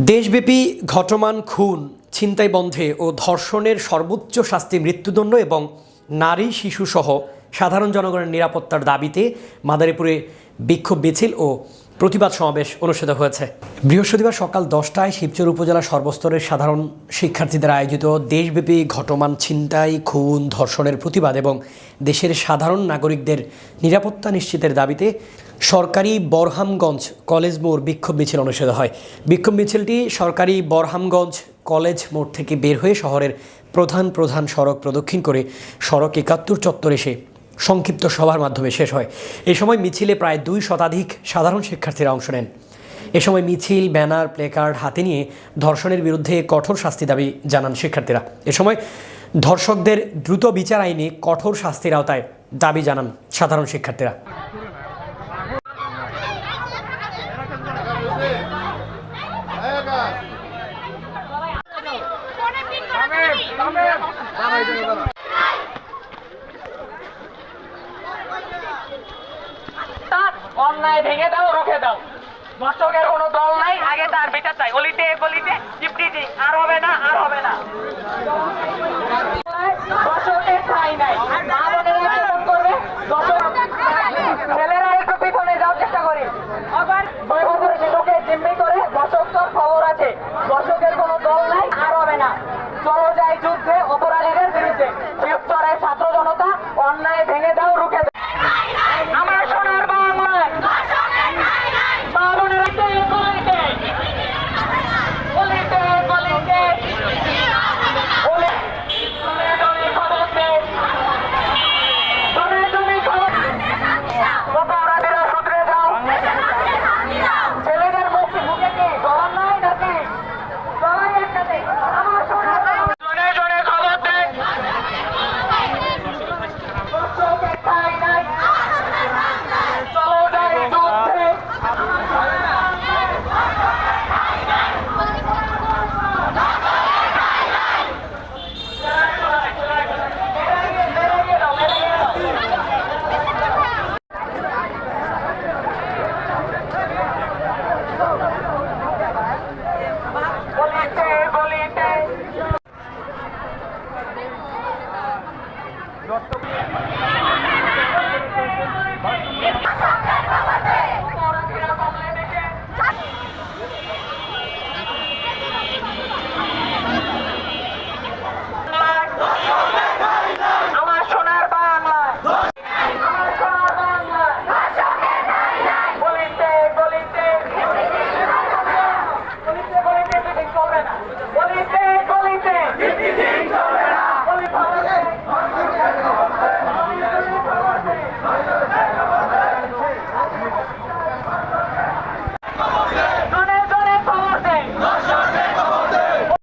দেশব্যাপী ঘটমান খুন, ছিনতাই বন্ধে ও ধর্ষণের সর্বোচ্চ শাস্তি মৃত্যুদণ্ড এবং নারী শিশুসহ সাধারণ জনগণের নিরাপত্তার দাবিতে মাদারীপুরে বিক্ষোভ মিছিল ও প্রতিবাদ সমাবেশ অনুষ্ঠিত হয়েছে। বৃহস্পতিবার সকাল 10টায় শিবচর উপজেলা সর্বস্তরের সাধারণ শিক্ষার্থীদের আয়োজিত দেশব্যাপী ঘটমান ছিনতাই, খুন, ধর্ষণের প্রতিবাদ এবং দেশের সাধারণ নাগরিকদের নিরাপত্তা নিশ্চিতের দাবিতে সরকারি বরহামগঞ্জ কলেজ মোড় বিক্ষোভ মিছিল অনুষ্ঠিত হয়। বিক্ষোভ মিছিলটি সরকারি বরহামগঞ্জ কলেজ মোড় থেকে বের হয়ে শহরের প্রধান সড়ক প্রদক্ষিণ করে সড়ক ৭১ চত্বর এসে সংক্ষিপ্ত সভার মাধ্যমে শেষ হয়। এ সময় মিছিলে প্রায় ২ শতাধিক সাধারণ শিক্ষার্থীরা অংশ নেন। এ সময় মিছিল, ব্যানার, প্লেকার্ড হাতে নিয়ে ধর্ষণের বিরুদ্ধে কঠোর শাস্তি দাবি জানান শিক্ষার্থীরা। এ সময় ধর্ষকদের দ্রুত বিচার আইনে কঠোর শাস্তির আওতায় দাবি জানান সাধারণ শিক্ষার্থীরা। অন্যায় ভেঙে দাও, রুখে দাও। দর্শকের কোনো দল নাই, আগে তার বিচার চাই। অলিতে গলিতে টিপটিজি আর হবে না, আর হবে না। দর্শকের ঠাঁই নাই। মা বোনেরা কেমন করবে? ছেলেরা একটু পিছনে যাওয়ার চেষ্টা করি। আবার 2 বছর শিশুকে জিম্মি করে দর্শক তোর খবর আছে। দর্শকের কোনো দল নাই, আর হবে না। চলো যাই যুদ্ধে অপরাধীদের বিরুদ্ধে। শিবচরের ছাত্র জনতা অন্যায় ভেঙে দাও, রুখে দাও। আমার সোনার বাংলায় মা বোনেরা গলিতে গলিতে গলিতে অপরাধীরা শুধরে যাও। ছেলেদের মুখে কি জবান নাই নাকি? জবান একসাথে। আমার সোনার জনে জনে খবর দেয়। দর্শকের ঠাঁই নাই। চলো যাই যুদ্ধে। গলিতে গলিতে আমার সোনার বাংলায় আমার সোনার বাংলায় গলিতে গলিতে গলিতে গলিতে মিটিং চলবে না। গলিতে গলিতে মিটিং চলবে না।